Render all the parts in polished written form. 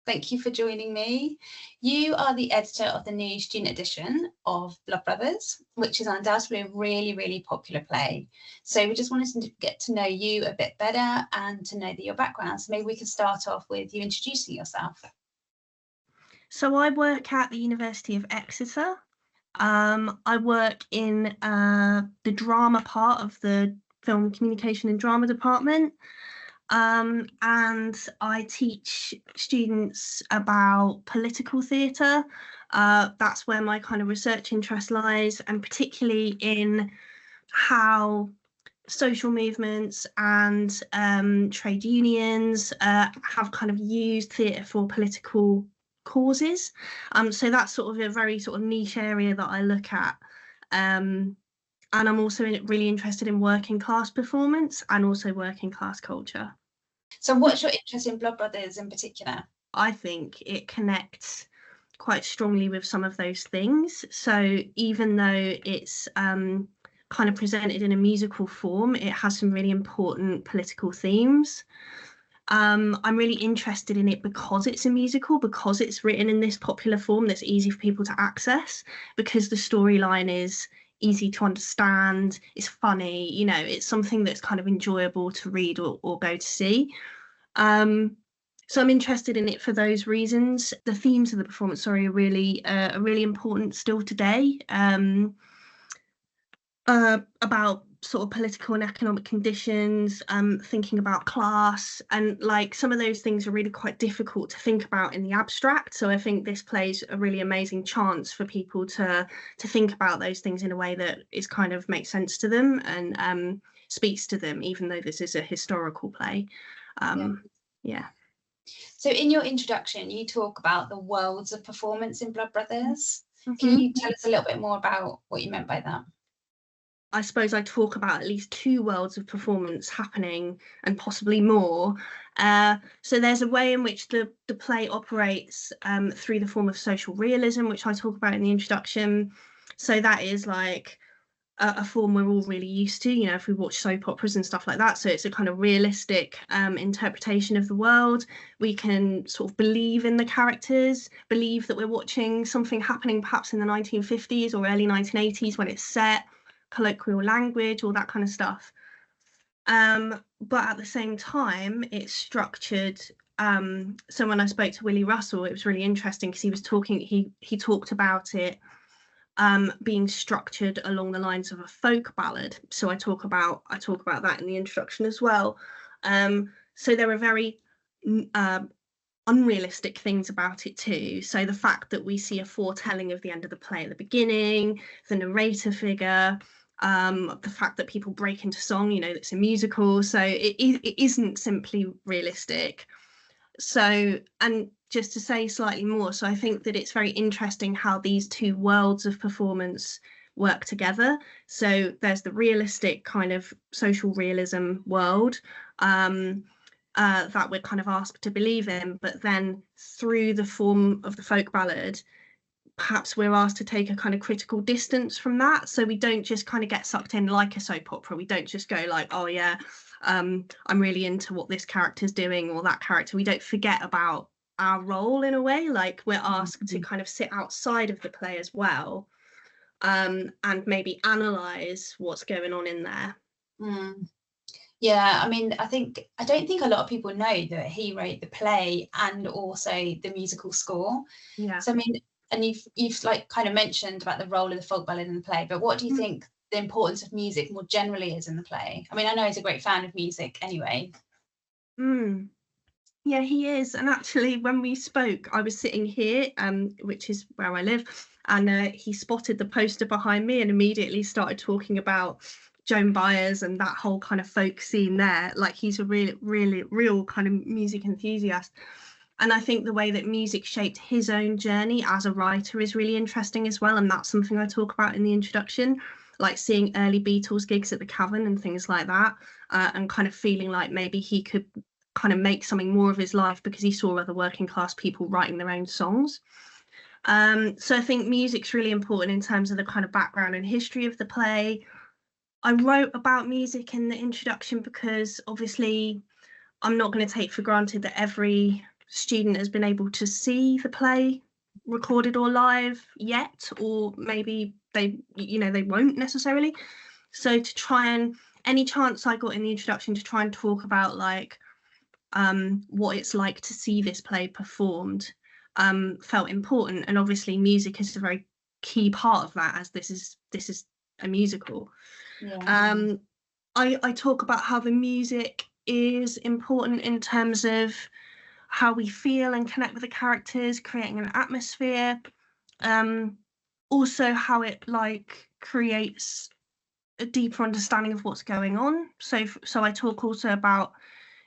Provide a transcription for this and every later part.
Thank you for joining me. You are the editor of the new student edition of Blood Brothers, which is undoubtedly a really, really popular play. So we just wanted to get to know you a bit better and to know your background. So maybe we can start off with you introducing yourself. So I work at the University of Exeter. I work in the drama part of the film communication and drama department. And I teach students about political theatre. That's where my kind of research interest lies, and particularly in how social movements and trade unions have kind of used theatre for political causes. So that's sort of a very sort of niche area that I look at. And I'm also really interested in working class performance and also working class culture. So what's your interest in Blood Brothers in particular? I think it connects quite strongly with some of those things. So even though it's kind of presented in a musical form, it has some really important political themes. I'm really interested in it because it's a musical, because it's written in this popular form that's easy for people to access, because the storyline is easy to understand, it's funny, you know, it's something that's kind of enjoyable to read or go to see. So I'm interested in it for those reasons. The themes of the performance, are really important still today, about sort of political and economic conditions, thinking about class, and like some of those things are really quite difficult to think about in the abstract. So I think this plays a really amazing chance for people to think about those things in a way that is kind of makes sense to them and speaks to them, even though this is a historical play. Yeah. So in your introduction, you talk about the worlds of performance in Blood Brothers. Can you tell us a little bit more about what you meant by that? I suppose I talk about at least two worlds of performance happening, and possibly more. So there's a way in which the play operates through the form of social realism, which I talk about in the introduction. So that is like a form we're all really used to, you know, if we watch soap operas and stuff like that. So it's a kind of realistic interpretation of the world. We can sort of believe in the characters, believe that we're watching something happening perhaps in the 1950s or early 1980s when it's set, colloquial language, all that kind of stuff. But at the same time, it's structured. So when I spoke to Willie Russell, it was really interesting because he was talking, he talked about it being structured along the lines of a folk ballad. So I talk about that in the introduction as well. So there are very unrealistic things about it too. So the fact that we see a foretelling of the end of the play at the beginning, the narrator figure, the fact that people break into song, you know, it's a musical, so it isn't simply realistic. So, and just to say slightly more, so I think that it's very interesting how these two worlds of performance work together. So there's the realistic kind of social realism world that we're kind of asked to believe in, but then through the form of the folk ballad, perhaps we're asked to take a kind of critical distance from that. So we don't just kind of get sucked in like a soap opera. We don't just go like, oh yeah, I'm really into what this character's doing or that character. We don't forget about our role in a way, like we're asked to kind of sit outside of the play as well, and maybe analyze what's going on in there. Yeah, I mean, I don't think a lot of people know that he wrote the play and also the musical score. Yeah. So I mean, and you've like kind of mentioned about the role of the folk ballad in the play, but what do you think the importance of music more generally is in the play? I mean, I know he's a great fan of music anyway. Yeah, he is. And actually, when we spoke, I was sitting here, which is where I live, and he spotted the poster behind me and immediately started talking about Joan Baez and that whole kind of folk scene there. Like he's a real kind of music enthusiast. And I think the way that music shaped his own journey as a writer is really interesting as well. And that's something I talk about in the introduction, like seeing early Beatles gigs at the Cavern and things like that, and kind of feeling like maybe he could kind of make something more of his life because he saw other working class people writing their own songs. So I think music's really important in terms of the kind of background and history of the play. I wrote about music in the introduction because obviously I'm not going to take for granted that every student has been able to see the play recorded or live yet, or maybe they won't necessarily. So to try and, any chance I got in the introduction to try and talk about like what it's like to see this play performed felt important, and obviously music is a very key part of that, as this is a musical. Yeah. I talk about how the music is important in terms of how we feel and connect with the characters, creating an atmosphere. Also how it like creates a deeper understanding of what's going on. So I talk also about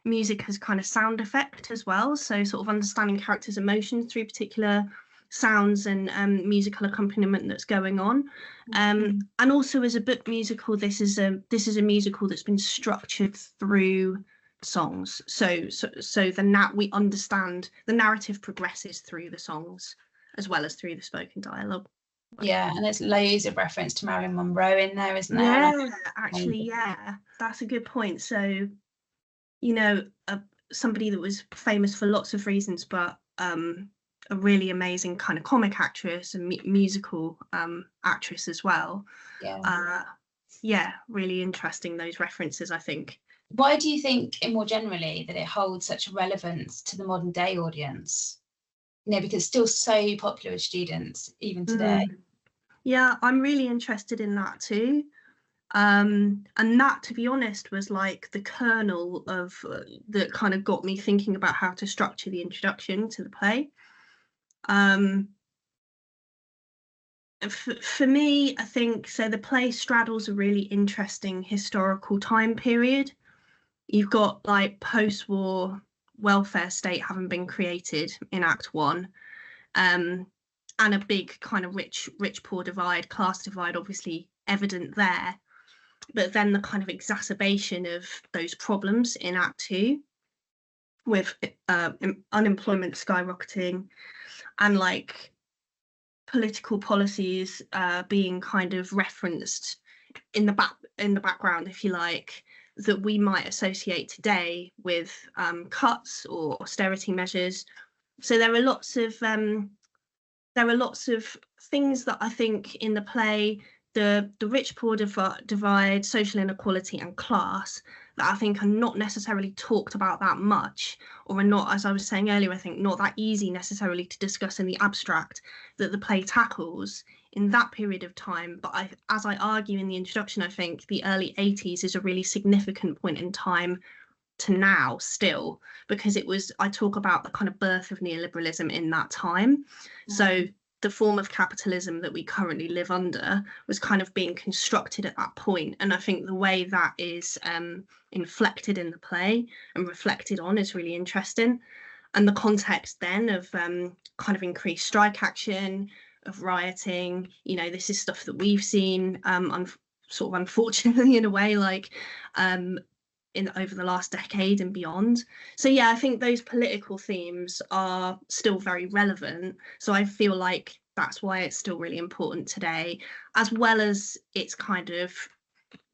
music as kind of sound effect as well. So sort of understanding characters' emotions through particular sounds and musical accompaniment that's going on. And also as a book musical, this is a musical that's been structured through songs. So we understand the narrative progresses through the songs as well as through the spoken dialogue. Yeah, and there's loads of reference to Marilyn Monroe in there, isn't there? Yeah, actually, yeah, that's a good point. So, you know, somebody that was famous for lots of reasons, but a really amazing kind of comic actress and musical actress as well. Yeah, really interesting, those references, I think. Why do you think, more generally, that it holds such relevance to the modern day audience? Because it's still so popular with students even today. Yeah, I'm really interested in that too. And that, to be honest, was like the kernel of that kind of got me thinking about how to structure the introduction to the play. For me, I think, so the play straddles a really interesting historical time period. You've got like post-war welfare state having been created in Act 1, and a big kind of rich poor divide, class divide, obviously evident there. But then the kind of exacerbation of those problems in Act 2, with unemployment skyrocketing and like political policies being kind of referenced in the background, if you like, that we might associate today with cuts or austerity measures. So there are lots of things that I think in the play, the rich poor divide, social inequality and class, that I think are not necessarily talked about that much, or are not, as I was saying earlier, I think not that easy necessarily to discuss in the abstract, that the play tackles in that period of time. But as I argue in the introduction, I think the early 80s is a really significant point in time to now still, because I talk about the kind of birth of neoliberalism in that time. So the form of capitalism that we currently live under was kind of being constructed at that point. And I think the way that is inflected in the play and reflected on is really interesting. And the context then of kind of increased strike action, of rioting, this is stuff that we've seen sort of unfortunately in a way, like over the last decade and beyond. So yeah, I think those political themes are still very relevant. So I feel like that's why it's still really important today, as well as its kind of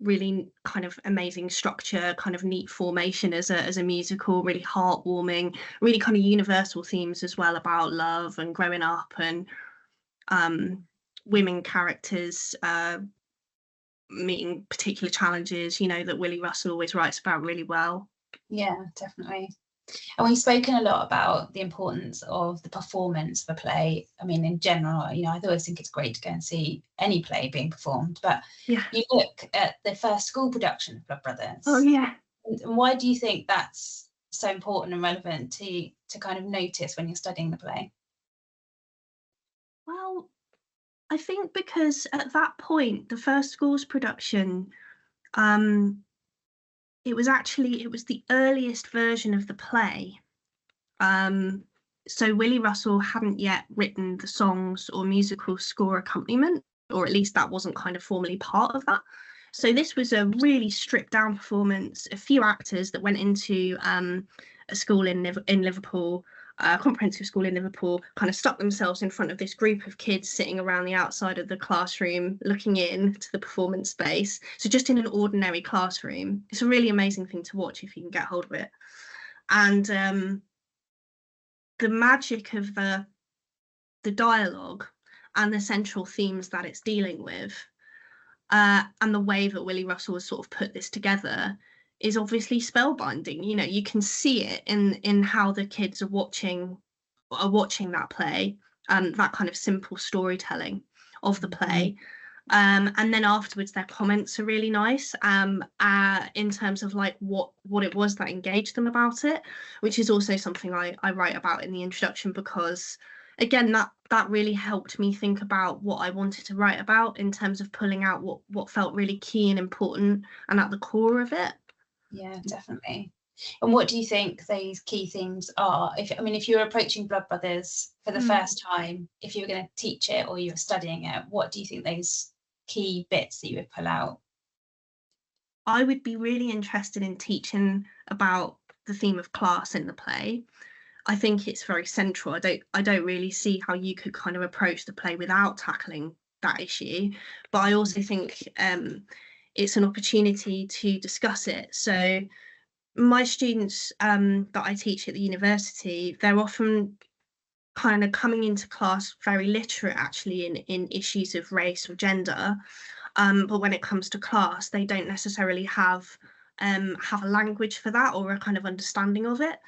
really kind of amazing structure, kind of neat formation as a musical, really heartwarming, really kind of universal themes as well, about love and growing up, and women characters meeting particular challenges, that Willie Russell always writes about really well. Yeah, definitely. And we've spoken a lot about the importance of the performance of a play. I mean, in general, I always think it's great to go and see any play being performed, but yeah, you look at the first school production of Blood Brothers. Oh yeah. And why do you think that's so important and relevant to kind of notice when you're studying the play? Well, I think because at that point, the first school's production, it was the earliest version of the play. So Willie Russell hadn't yet written the songs or musical score accompaniment, or at least that wasn't kind of formally part of that. So this was a really stripped down performance, a few actors that went into a school in Liverpool, a comprehensive school in Liverpool, kind of stuck themselves in front of this group of kids sitting around the outside of the classroom, looking in to the performance space. So just in an ordinary classroom. It's a really amazing thing to watch if you can get hold of it. And the magic of the dialogue and the central themes that it's dealing with, and the way that Willie Russell has sort of put this together is obviously spellbinding. You know, you can see it in how the kids are watching that play, that kind of simple storytelling of the play. And then afterwards their comments are really nice, in terms of like what it was that engaged them about it, which is also something I write about in the introduction, because again that really helped me think about what I wanted to write about in terms of pulling out what felt really key and important and at the core of it. Yeah, definitely. And what do you think those key themes are? If you were approaching Blood Brothers for the first time, if you were going to teach it or you were studying it, what do you think those key bits that you would pull out? I would be really interested in teaching about the theme of class in the play. I think it's very central. I don't really see how you could kind of approach the play without tackling that issue. But I also think it's an opportunity to discuss it. So my students that I teach at the university, they're often kind of coming into class very literate actually in issues of race or gender. But when it comes to class, they don't necessarily have a language for that or a kind of understanding of it.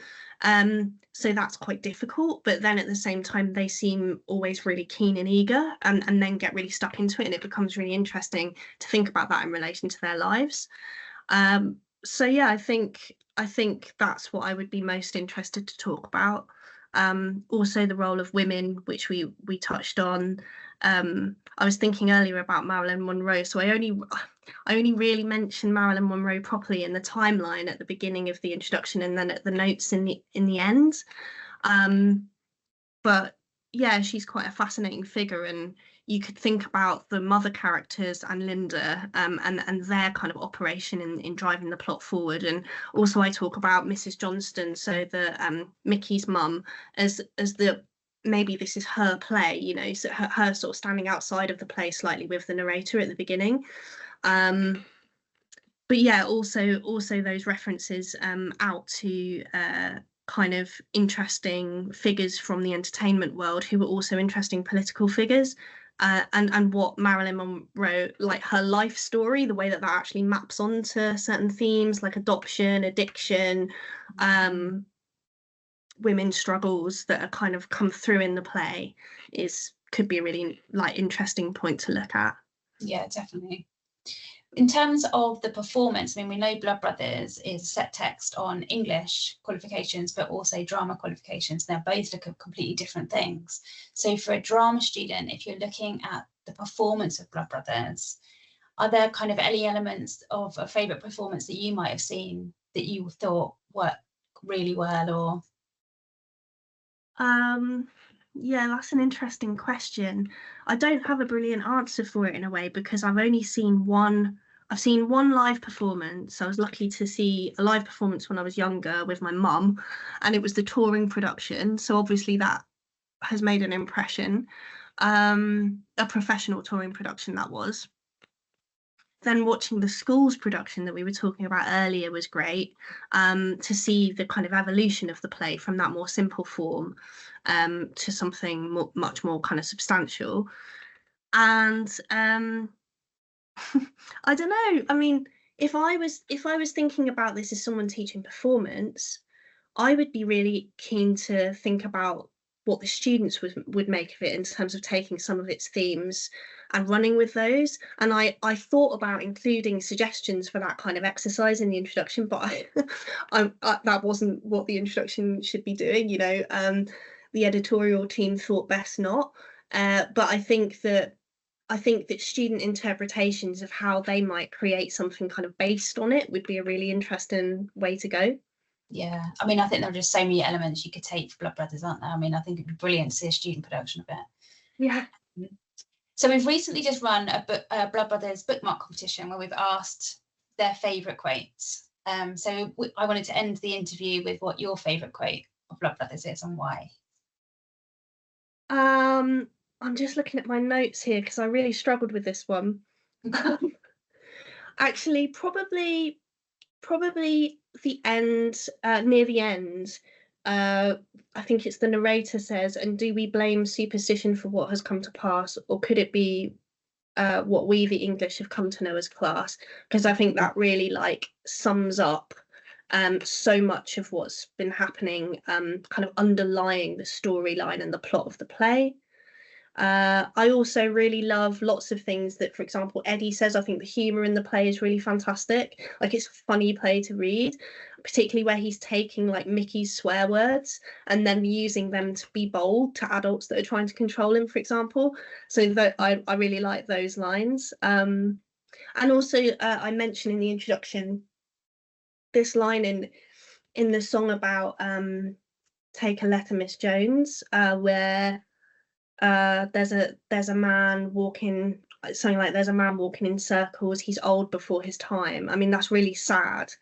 So that's quite difficult. But then at the same time, they seem always really keen and eager, and then get really stuck into it. And it becomes really interesting to think about that in relation to their lives. So yeah, I think that's what I would be most interested to talk about. Also the role of women, which we touched on. I was thinking earlier about Marilyn Monroe, so I only really mentioned Marilyn Monroe properly in the timeline at the beginning of the introduction and then at the notes in the end. But yeah, she's quite a fascinating figure, and you could think about the mother characters and Linda, and their kind of operation in driving the plot forward. And also I talk about Mrs. Johnston, so the Mickey's mum, as the, maybe this is her play, you know, so her sort of standing outside of the play slightly with the narrator at the beginning. But yeah, also those references out to kind of interesting figures from the entertainment world who were also interesting political figures, and what Marilyn Monroe, like her life story, the way that actually maps onto certain themes like adoption, addiction, women's struggles that are kind of come through in the play could be a really like interesting point to look at. Yeah, definitely. In terms of the performance, we know Blood Brothers is set text on English qualifications, but also drama qualifications. They're both look at completely different things. So for a drama student, if you're looking at the performance of Blood Brothers, are there kind of any elements of a favourite performance that you might have seen that you thought worked really well? Or yeah, that's an interesting question. I don't have a brilliant answer for it in a way, because I've seen one live performance. I was lucky to see a live performance when I was younger with my mum, and it was the touring production. So obviously that has made an impression. A professional touring production that was. Then watching the school's production that we were talking about earlier was great, to see the kind of evolution of the play from that more simple form to something much more kind of substantial. And I don't know. I mean, if I was thinking about this as someone teaching performance, I would be really keen to think about what the students would make of it in terms of taking some of its themes and running with those. And I thought about including suggestions for that kind of exercise in the introduction, but I that wasn't what the introduction should be doing. You know, the editorial team thought best not. But I think that student interpretations of how they might create something kind of based on it would be a really interesting way to go. Yeah, I mean, I think there are just so many elements you could take for Blood Brothers, aren't there? I mean, I think it'd be brilliant to see a student production of it. Yeah. So we've recently just run a Blood Brothers bookmark competition where we've asked their favourite quotes. So I wanted to end the interview with what your favourite quote of Blood Brothers is and why. I'm just looking at my notes here because I really struggled with this one. Actually, probably the end, near the end, I think it's the narrator says, and do we blame superstition for what has come to pass, or could it be what we the English have come to know as class? Because I think that really like sums up so much of what's been happening, kind of underlying the storyline and the plot of the play. I also really love lots of things that, for example, Eddie says. I think the humour in the play is really fantastic. Like, it's a funny play to read, particularly where he's taking like Mickey's swear words and then using them to be bold to adults that are trying to control him, for example. So that I really like those lines. And also, I mentioned in the introduction this line in the song about Take a Letter, Miss Jones, where there's a man walking, something like there's a man walking in circles, he's old before his time. I mean, that's really sad,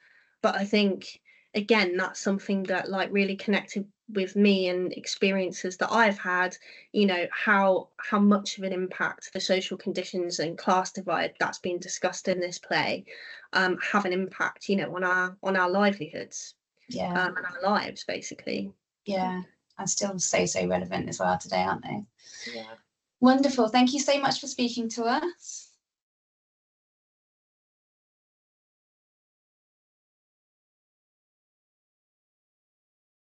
but I think again that's something that like really connected with me and experiences that I've had, you know, how much of an impact the social conditions and class divide that's been discussed in this play have an impact, you know, on our livelihoods, and our lives, basically. And still so relevant as well today, aren't they? Yeah. Wonderful. Thank you so much for speaking to us.